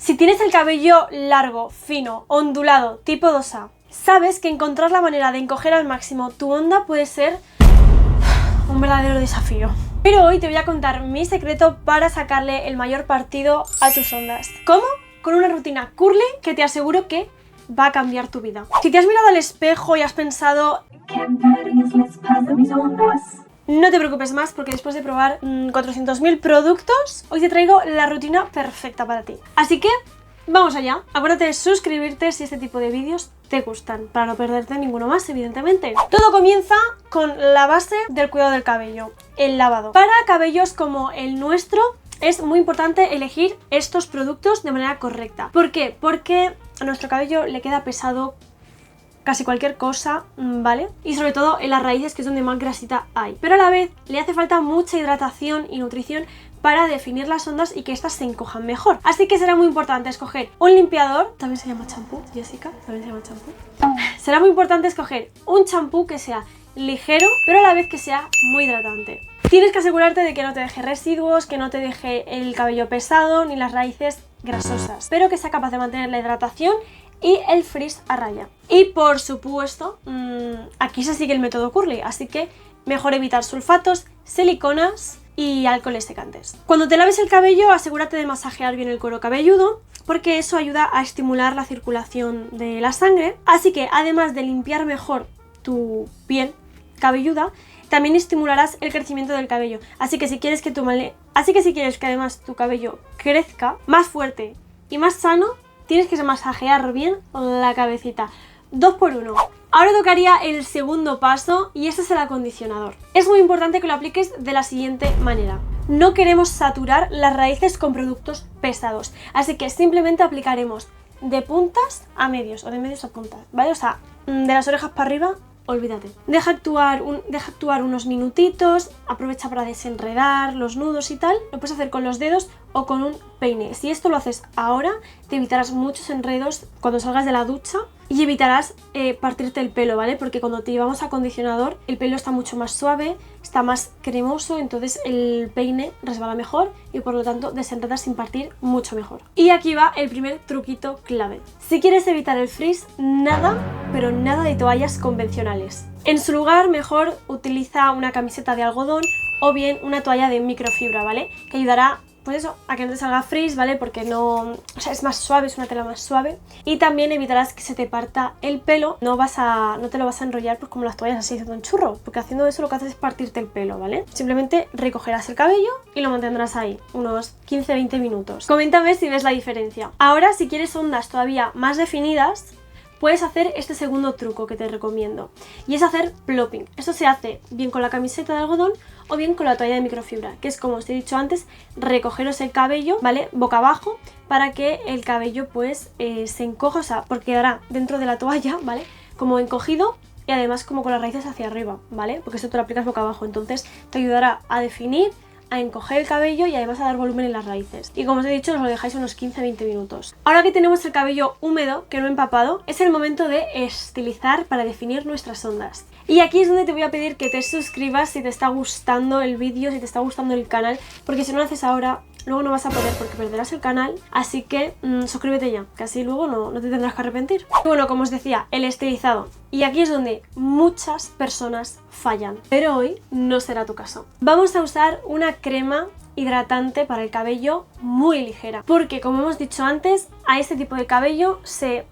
Si tienes el cabello largo, fino, ondulado, tipo 2A, sabes que encontrar la manera de encoger al máximo tu onda puede ser un verdadero desafío. Pero hoy te voy a contar mi secreto para sacarle el mayor partido a tus ondas. ¿Cómo? Con una rutina curly que te aseguro que va a cambiar tu vida. Si te has mirado al espejo y has pensado no te preocupes más porque después de probar 400.000 productos, hoy te traigo la rutina perfecta para ti. Así que vamos allá. Acuérdate de suscribirte si este tipo de vídeos te gustan, para no perderte ninguno más, evidentemente. Todo comienza con la base del cuidado del cabello, el lavado. Para cabellos como el nuestro, es muy importante elegir estos productos de manera correcta. ¿Por qué? Porque a nuestro cabello le queda pesado casi cualquier cosa, ¿vale? Y sobre todo en las raíces, que es donde más grasita hay. Pero a la vez le hace falta mucha hidratación y nutrición para definir las ondas y que estas se encojan mejor. Así que será muy importante escoger un limpiador, también se llama champú, Jessica, también se llama champú. Será muy importante escoger un champú que sea ligero, pero a la vez que sea muy hidratante. Tienes que asegurarte de que no te deje residuos, que no te deje el cabello pesado ni las raíces grasosas, pero que sea capaz de mantener la hidratación y el frizz a raya. Y por supuesto, aquí se sigue el método curly, así que mejor evitar sulfatos, siliconas y alcoholes secantes. Cuando te laves el cabello, asegúrate de masajear bien el cuero cabelludo, porque eso ayuda a estimular la circulación de la sangre. Así que además de limpiar mejor tu piel cabelluda, también estimularás el crecimiento del cabello. Así que si quieres que además tu cabello crezca más fuerte y más sano, tienes que masajear bien la cabecita. 2 por 1. Ahora tocaría el segundo paso y este es el acondicionador. Es muy importante que lo apliques de la siguiente manera. No queremos saturar las raíces con productos pesados, así que simplemente aplicaremos de puntas a medios o de medios a puntas, ¿vale? O sea, de las orejas para arriba, olvídate. Deja actuar unos minutitos, aprovecha para desenredar los nudos y tal. Lo puedes hacer con los dedos o con un peine. Si esto lo haces ahora, te evitarás muchos enredos cuando salgas de la ducha y evitarás partirte el pelo, ¿vale? Porque cuando te llevamos acondicionador, el pelo está mucho más suave, está más cremoso, entonces el peine resbala mejor y por lo tanto desenredas sin partir mucho mejor. Y aquí va el primer truquito clave. Si quieres evitar el frizz, nada, pero nada de toallas convencionales. En su lugar, mejor utiliza una camiseta de algodón o bien una toalla de microfibra, ¿vale? Que ayudará, pues eso, a que no te salga frizz, ¿vale? Porque no, o sea, es más suave, es una tela más suave. Y también evitarás que se te parta el pelo. No te lo vas a enrollar pues como las toallas así haciendo un churro, porque haciendo eso lo que haces es partirte el pelo, ¿vale? Simplemente recogerás el cabello y lo mantendrás ahí unos 15-20 minutos. Coméntame si ves la diferencia. Ahora, si quieres ondas todavía más definidas, puedes hacer este segundo truco que te recomiendo, y es hacer plopping. Esto se hace bien con la camiseta de algodón o bien con la toalla de microfibra, que es, como os he dicho antes, recogeros el cabello, ¿vale? Boca abajo, para que el cabello pues se encoja, o sea, porque quedará dentro de la toalla, ¿vale? Como encogido y además como con las raíces hacia arriba, ¿vale? Porque esto te lo aplicas boca abajo, entonces te ayudará a definir, a encoger el cabello y además a dar volumen en las raíces. Y como os he dicho, os lo dejáis unos 15-20 minutos. Ahora que tenemos el cabello húmedo, que no empapado, es el momento de estilizar para definir nuestras ondas. Y aquí es donde te voy a pedir que te suscribas si te está gustando el vídeo, si te está gustando el canal, porque si no lo haces ahora, luego no vas a poder porque perderás el canal, así que suscríbete ya, que así luego no te tendrás que arrepentir. Y bueno, como os decía, el estilizado. Y aquí es donde muchas personas fallan, pero hoy no será tu caso. Vamos a usar una crema hidratante para el cabello muy ligera, porque como hemos dicho antes, a este tipo de cabello se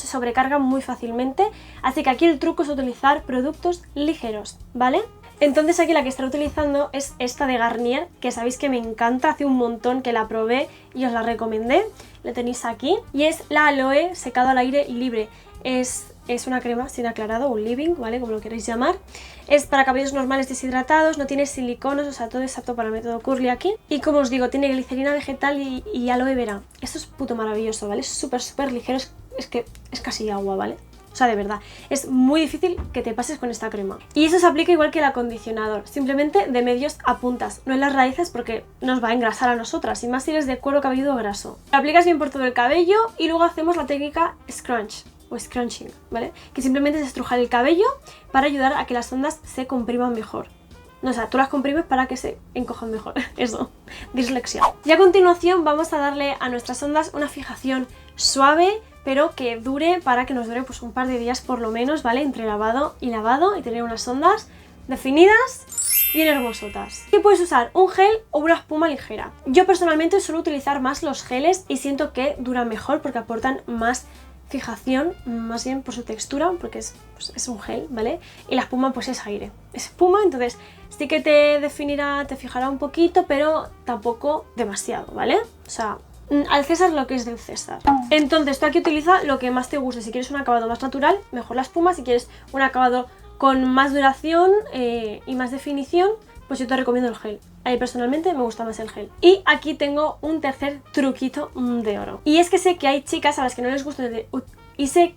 sobrecarga muy fácilmente, así que aquí el truco es utilizar productos ligeros, ¿vale? Entonces aquí la que estaré utilizando es esta de Garnier, que sabéis que me encanta, hace un montón que la probé y os la recomendé, la tenéis aquí, y es la aloe secado al aire libre. Es una crema sin aclarado, un leave-in, ¿vale? Como lo queréis llamar. Es para cabellos normales deshidratados, no tiene siliconos, o sea, todo es apto para el método curly aquí. Y como os digo, tiene glicerina vegetal y aloe vera. Esto es puto maravilloso, ¿vale? Es súper ligero, es que es casi agua, ¿vale? O sea, de verdad, es muy difícil que te pases con esta crema. Y eso se aplica igual que el acondicionador, simplemente de medios a puntas, no en las raíces porque nos va a engrasar a nosotras, y más si eres de cuero cabelludo graso. Lo aplicas bien por todo el cabello y luego hacemos la técnica scrunch o scrunching, ¿vale? Que simplemente es estrujar el cabello para ayudar a que las ondas se compriman mejor. No, o sea, tú las comprimes para que se encojan mejor. Eso, dislexia. Y a continuación vamos a darle a nuestras ondas una fijación suave, pero que dure, para que nos dure pues un par de días por lo menos, ¿vale? Entre lavado y tener unas ondas definidas, bien hermosotas. Y puedes usar un gel o una espuma ligera. Yo personalmente suelo utilizar más los geles y siento que duran mejor porque aportan más fijación, más bien por su textura, porque es un gel, ¿vale? Y la espuma pues es aire, es espuma, entonces sí que te definirá, te fijará un poquito, pero tampoco demasiado, ¿vale? O sea, al César lo que es del César. Entonces tú aquí utiliza lo que más te guste. Si quieres un acabado más natural, mejor la espuma. Si quieres un acabado con más duración y más definición, pues yo te recomiendo el gel. A mí personalmente me gusta más el gel. Y aquí tengo un tercer truquito de oro. Y es que sé que hay chicas a las que no les gusta sé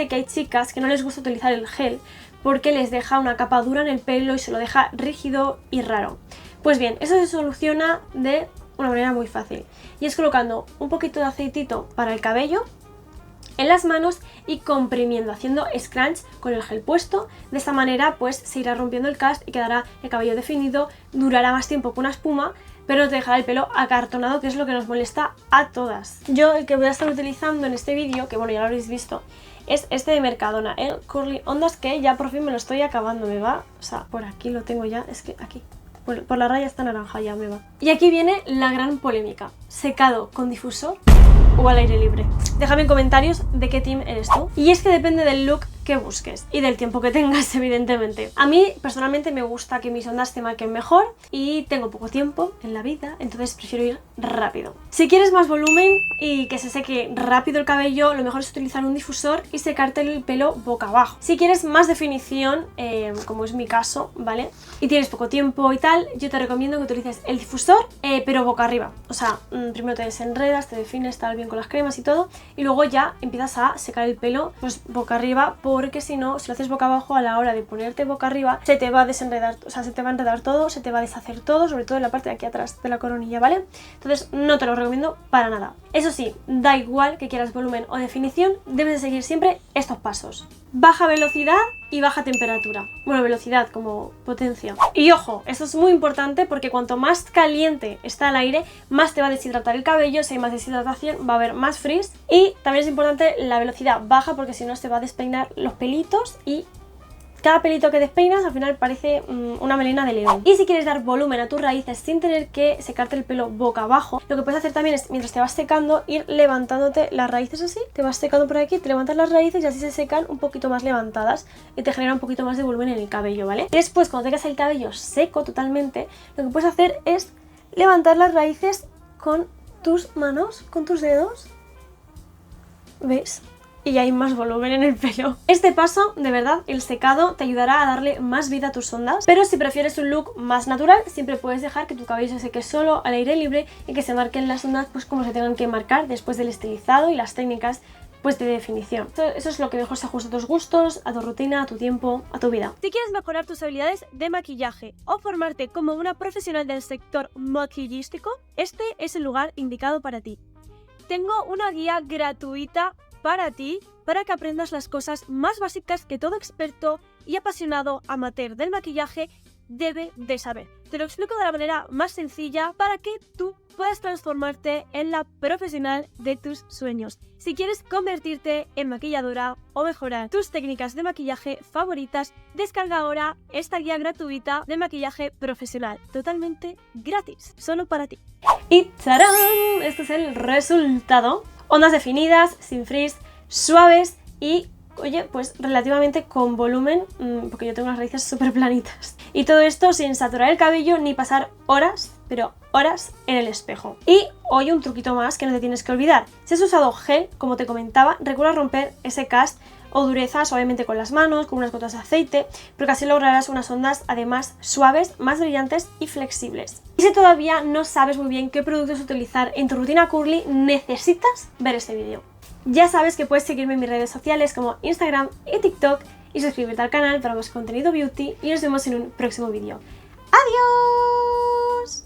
que hay chicas que no les gusta utilizar el gel porque les deja una capa dura en el pelo y se lo deja rígido y raro. Pues bien, eso se soluciona de una manera muy fácil, y es colocando un poquito de aceitito para el cabello en las manos y comprimiendo, haciendo scrunch con el gel puesto. De esta manera pues se irá rompiendo el cast y quedará el cabello definido, durará más tiempo que una espuma, pero no te dejará el pelo acartonado, que es lo que nos molesta a todas. Yo el que voy a estar utilizando en este vídeo, que bueno, ya lo habréis visto, es este de Mercadona, el Curly Ondas, que ya por fin me lo estoy acabando, me va, o sea, por aquí lo tengo ya, es que aquí por la raya está naranja, ya me va. Y aquí viene la gran polémica: secado con difusor o al aire libre. Déjame en comentarios de qué team eres tú. Y es que depende del look que busques y del tiempo que tengas, evidentemente. A mí personalmente me gusta que mis ondas se marquen mejor y tengo poco tiempo en la vida, entonces prefiero ir rápido. Si quieres más volumen y que se seque rápido el cabello, lo mejor es utilizar un difusor y secarte el pelo boca abajo. Si quieres más definición, como es mi caso, ¿vale? Y tienes poco tiempo y tal, yo te recomiendo que utilices el difusor, pero boca arriba. O sea, primero te desenredas, te defines, tal bien con las cremas y todo, y luego ya empiezas a secar el pelo pues boca arriba, porque si no, si lo haces boca abajo, a la hora de ponerte boca arriba se te va a desenredar, o sea, se te va a enredar todo, se te va a deshacer todo, sobre todo en la parte de aquí atrás de la coronilla, ¿vale? Entonces no te lo recomiendo para nada. Eso sí, da igual que quieras volumen o definición, debes de seguir siempre estos pasos: baja velocidad y baja temperatura. Bueno, velocidad como potencia. Y ojo, esto es muy importante porque cuanto más caliente está el aire, más te va a deshidratar el cabello. Si hay más deshidratación, va a haber más frizz. Y también es importante la velocidad baja, porque si no se va a despeinar los pelitos y cada pelito que despeinas al final parece una melena de león. Y si quieres dar volumen a tus raíces sin tener que secarte el pelo boca abajo, lo que puedes hacer también es, mientras te vas secando, ir levantándote las raíces así. Te vas secando por aquí, te levantas las raíces y así se secan un poquito más levantadas y te genera un poquito más de volumen en el cabello, ¿vale? Y después, cuando tengas el cabello seco totalmente, lo que puedes hacer es levantar las raíces con tus manos, con tus dedos. ¿Ves? Y hay más volumen en el pelo. Este paso, de verdad, el secado, te ayudará a darle más vida a tus ondas. Pero si prefieres un look más natural, siempre puedes dejar que tu cabello se seque solo al aire libre y que se marquen las ondas pues como se tengan que marcar después del estilizado y las técnicas pues de definición. Eso es lo que mejor se ajusta a tus gustos, a tu rutina, a tu tiempo, a tu vida. Si quieres mejorar tus habilidades de maquillaje o formarte como una profesional del sector maquillístico, este es el lugar indicado para ti. Tengo una guía gratuita para ti, para que aprendas las cosas más básicas que todo experto y apasionado amateur del maquillaje debe de saber. Te lo explico de la manera más sencilla para que tú puedas transformarte en la profesional de tus sueños. Si quieres convertirte en maquilladora o mejorar tus técnicas de maquillaje favoritas, descarga ahora esta guía gratuita de maquillaje profesional, totalmente gratis, solo para ti. Y ¡tarán! Este es el resultado. Ondas definidas, sin frizz, suaves y, oye, pues relativamente con volumen, porque yo tengo unas raíces súper planitas. Y todo esto sin saturar el cabello ni pasar horas, pero horas en el espejo. Y hoy un truquito más que no te tienes que olvidar. Si has usado gel, como te comentaba, recuerda romper ese cast o dureza suavemente con las manos, con unas gotas de aceite, porque así lograrás unas ondas además suaves, más brillantes y flexibles. Y si todavía no sabes muy bien qué productos utilizar en tu rutina curly, necesitas ver este vídeo. Ya sabes que puedes seguirme en mis redes sociales como Instagram y TikTok y suscribirte al canal para más contenido beauty, y nos vemos en un próximo vídeo. ¡Adiós!